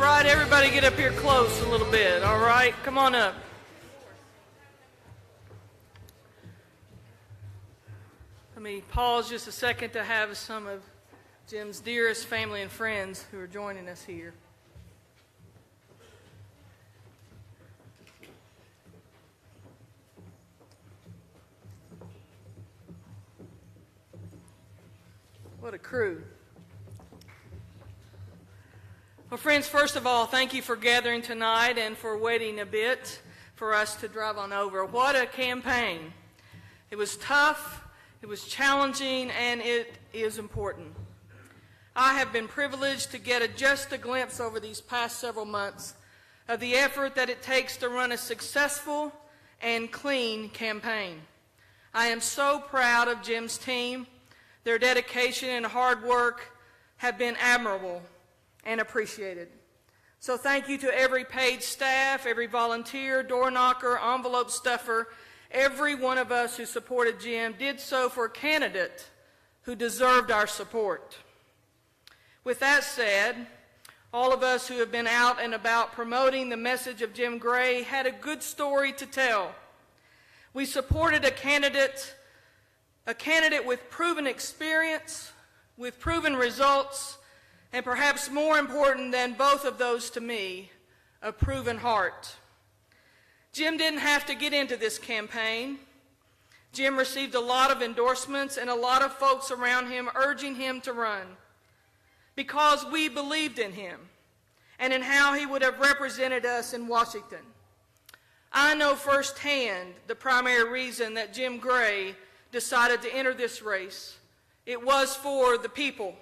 right, everybody get up here close a little bit, all right? Come on up. Let me pause just a second to have some of Jim's dearest family and friends who are joining us here. What a crew. Well, friends, first of all, thank you for gathering tonight and for waiting a bit for us to drive on over. What a campaign. It was tough, it was challenging, and it is important. I have been privileged to get just a glimpse over these past several months of the effort that it takes to run a successful and clean campaign. I am so proud of Jim's team. Their dedication and hard work have been admirable and appreciated. So thank you to every paid staff, every volunteer, door knocker, envelope stuffer, every one of us who supported Jim did so for a candidate who deserved our support. With that said, all of us who have been out and about promoting the message of Jim Gray had a good story to tell. We supported a candidate with proven experience, with proven results, and perhaps more important than both of those to me, a proven heart. Jim didn't have to get into this campaign. Jim received a lot of endorsements and a lot of folks around him urging him to run because we believed in him and in how he would have represented us in Washington. I know firsthand the primary reason that Jim Gray decided to enter this race. It was for the people.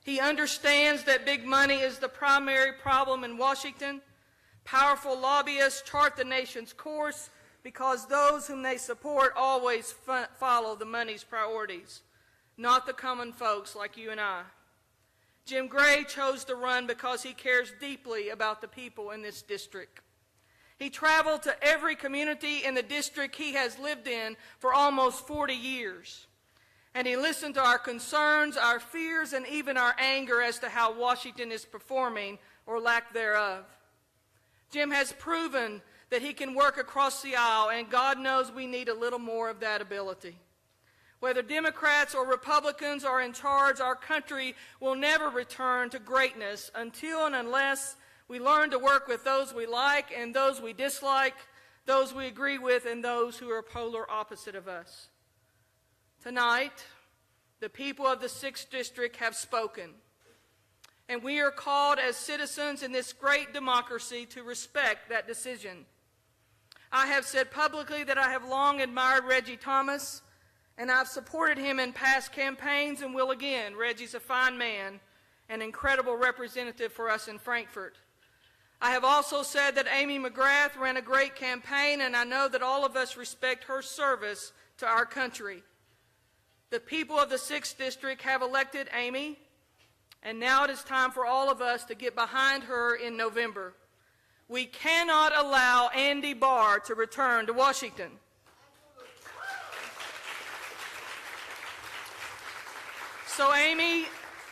He understands that big money is the primary problem in Washington. Powerful lobbyists chart the nation's course because those whom they support always follow the money's priorities, not the common folks like you and I. Jim Gray chose to run because he cares deeply about the people in this district. He traveled to every community in the district he has lived in for almost 40 years. And he listened to our concerns, our fears, and even our anger as to how Washington is performing or lack thereof. Jim has proven that he can work across the aisle, and God knows we need a little more of that ability. Whether Democrats or Republicans are in charge, our country will never return to greatness until and unless we learn to work with those we like and those we dislike, those we agree with and those who are polar opposite of us. Tonight, the people of the 6th District have spoken, and we are called as citizens in this great democracy to respect that decision. I have said publicly that I have long admired Reggie Thomas, and I've supported him in past campaigns and will again. Reggie's a fine man, an incredible representative for us in Frankfort. I have also said that Amy McGrath ran a great campaign, and I know that all of us respect her service to our country. The people of the 6th District have elected Amy, and now it is time for all of us to get behind her in November. We cannot allow Andy Barr to return to Washington. So Amy,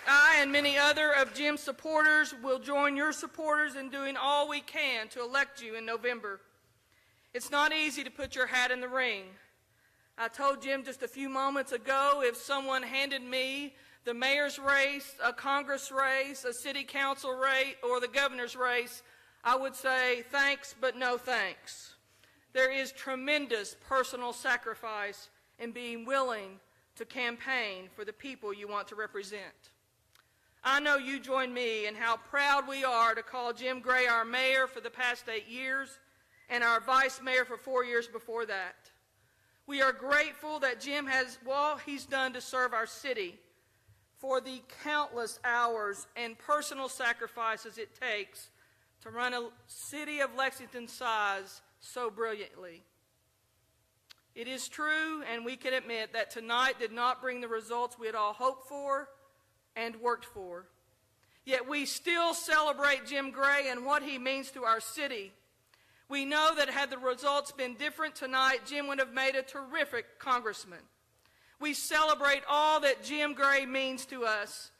I, and many other of Jim's supporters will join your supporters in doing all we can to elect you in November. It's not easy to put your hat in the ring. I told Jim just a few moments ago, if someone handed me the mayor's race, a Congress race, a city council race, or the governor's race, I would say thanks, but no thanks. There is tremendous personal sacrifice in being willing to campaign for the people you want to represent. I know you join me in how proud we are to call Jim Gray our mayor for the past 8 years and our vice mayor for 4 years before that. We are grateful that Jim has all he's done to serve our city, for the countless hours and personal sacrifices it takes to run a city of Lexington's size so brilliantly. It is true, and we can admit that tonight did not bring the results we had all hoped for and worked for. Yet we still celebrate Jim Gray and what he means to our city. We know that had the results been different tonight, Jim would have made a terrific congressman. We celebrate all that Jim Gray means to us,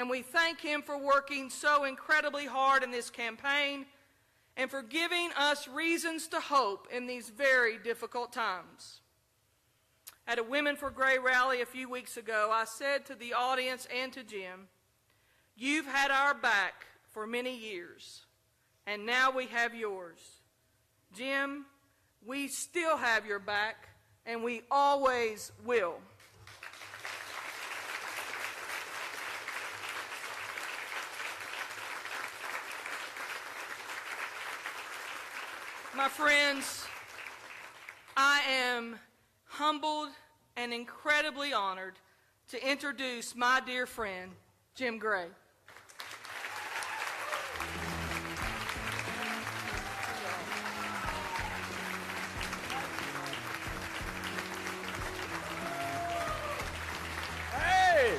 and we thank him for working so incredibly hard in this campaign and for giving us reasons to hope in these very difficult times. At a Women for Gray rally a few weeks ago, I said to the audience and to Jim, "You've had our back for many years, and now we have yours. Jim, we still have your back, and we always will." My friends, I am humbled and incredibly honored to introduce my dear friend, Jim Gray. Hey!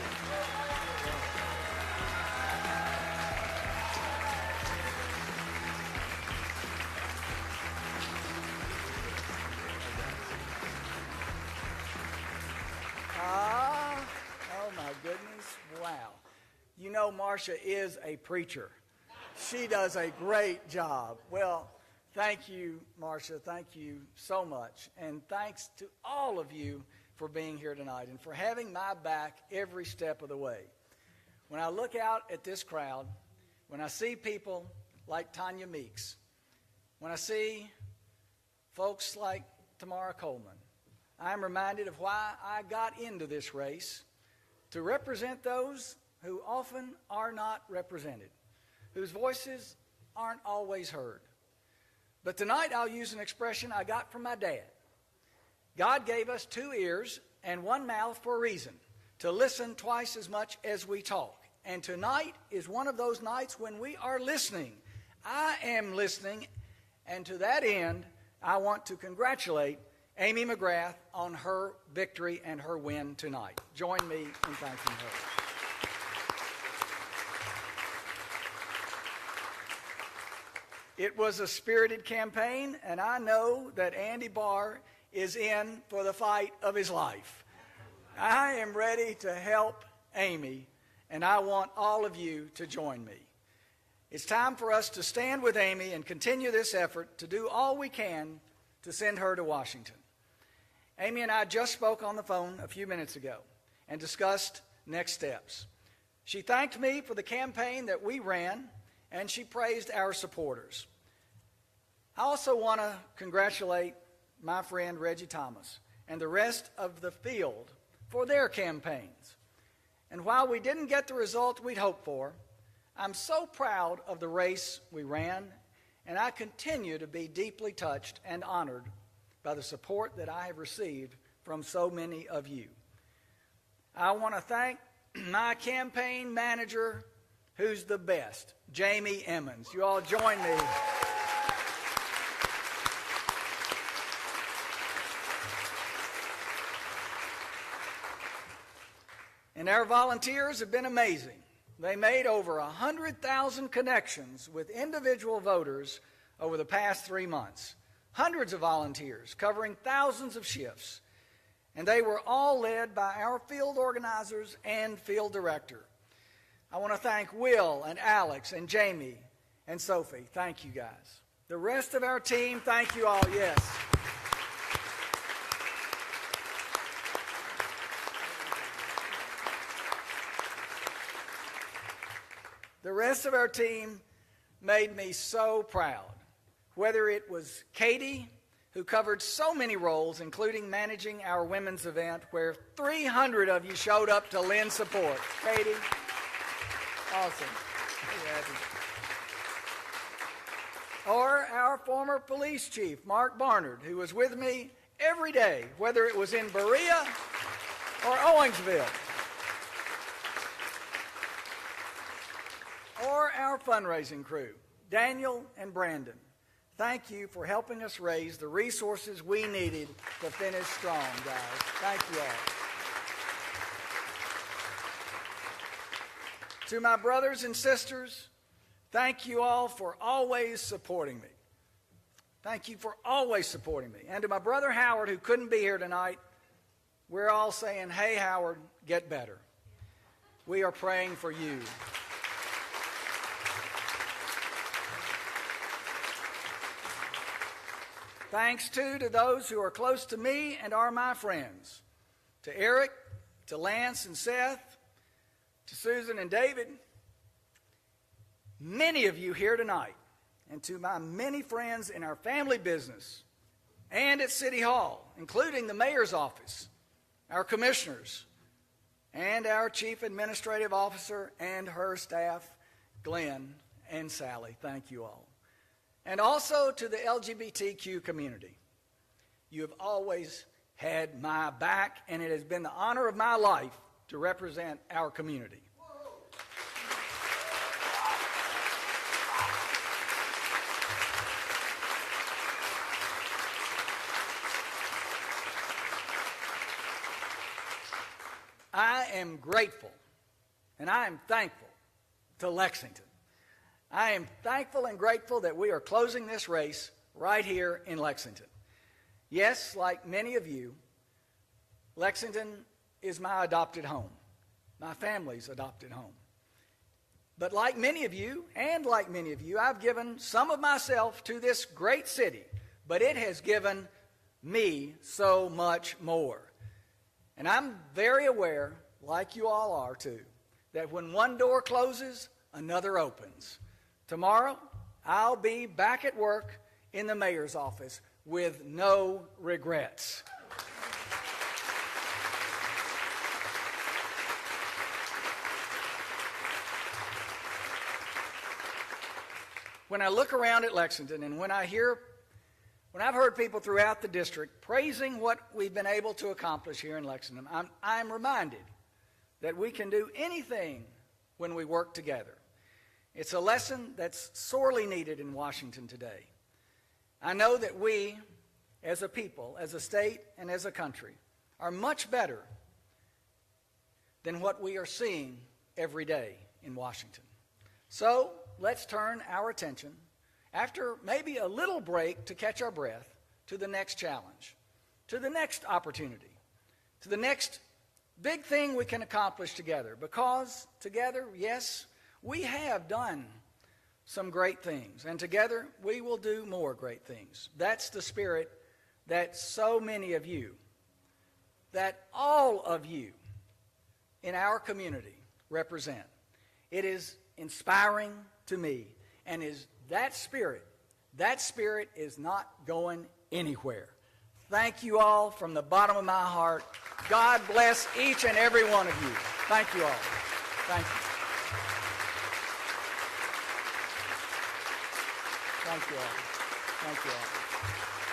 Oh my goodness, wow. You know Marcia is a preacher. She does a great job. Well, thank you, Marcia. Thank you so much. And thanks to all of you for being here tonight and for having my back every step of the way. When I look out at this crowd, when I see people like Tanya Meeks, when I see folks like Tamara Coleman, I'm reminded of why I got into this race, to represent those who often are not represented, whose voices aren't always heard. But tonight I'll use an expression I got from my dad. God gave us 2 ears and 1 mouth for a reason, to listen twice as much as we talk. And tonight is one of those nights when we are listening. I am listening, and to that end, I want to congratulate Amy McGrath on her victory and her win tonight. Join me in thanking her. It was a spirited campaign, and I know that Andy Barr is in for the fight of his life. I am ready to help Amy, and I want all of you to join me. It's time for us to stand with Amy and continue this effort to do all we can to send her to Washington. Amy and I just spoke on the phone a few minutes ago and discussed next steps. She thanked me for the campaign that we ran, and she praised our supporters. I also want to congratulate my friend Reggie Thomas and the rest of the field for their campaigns. And while we didn't get the result we'd hoped for, I'm so proud of the race we ran, and I continue to be deeply touched and honored by the support that I have received from so many of you. I want to thank my campaign manager, who's the best, Jamie Emmons. You all join me. And our volunteers have been amazing. They made over 100,000 connections with individual voters over the past 3 months. Hundreds of volunteers covering thousands of shifts. And they were all led by our field organizers and field director. I want to thank Will and Alex and Jamie and Sophie. Thank you, guys. The rest of our team, thank you all. Yes. The rest of our team made me so proud. Whether it was Katie, who covered so many roles, including managing our women's event, where 300 of you showed up to lend support. Katie, awesome. Or our former police chief, Mark Barnard, who was with me every day, whether it was in Berea or Owensville. Or our fundraising crew, Daniel and Brandon. Thank you for helping us raise the resources we needed to finish strong, guys. Thank you all. To my brothers and sisters, thank you all for always supporting me. Thank you for always supporting me. And to my brother Howard, who couldn't be here tonight, we're all saying, hey, Howard, get better. we are praying for you. Thanks, too, to those who are close to me and are my friends, to Eric, to Lance and Seth, to Susan and David, many of you here tonight, and to my many friends in our family business and at City Hall, including the mayor's office, our commissioners, and our chief administrative officer and her staff, Glenn and Sally. Thank you all. And also to the LGBTQ community. You have always had my back, and it has been the honor of my life to represent our community. I am grateful and I am thankful to Lexington. I am thankful and grateful that we are closing this race right here in Lexington. Yes, like many of you, Lexington is my adopted home, my family's adopted home. But like many of you, I've given some of myself to this great city, but it has given me so much more. And I'm very aware, like you all are too, that when one door closes, another opens. Tomorrow, I'll be back at work in the mayor's office with no regrets. When I look around at Lexington and when I've heard people throughout the district praising what we've been able to accomplish here in Lexington, I'm reminded that we can do anything when we work together. It's a lesson that's sorely needed in Washington today. I know that we, as a people, as a state, and as a country, are much better than what we are seeing every day in Washington. So let's turn our attention, after maybe a little break to catch our breath, to the next challenge, to the next opportunity, to the next big thing we can accomplish together. Because together, yes, we have done some great things, and together we will do more great things. That's the spirit that so many of you, that all of you in our community represent. It is inspiring to me, and that spirit is not going anywhere. Thank you all from the bottom of my heart. God bless each and every one of you. Thank you all. Thank you. Thank you all. Thank you all.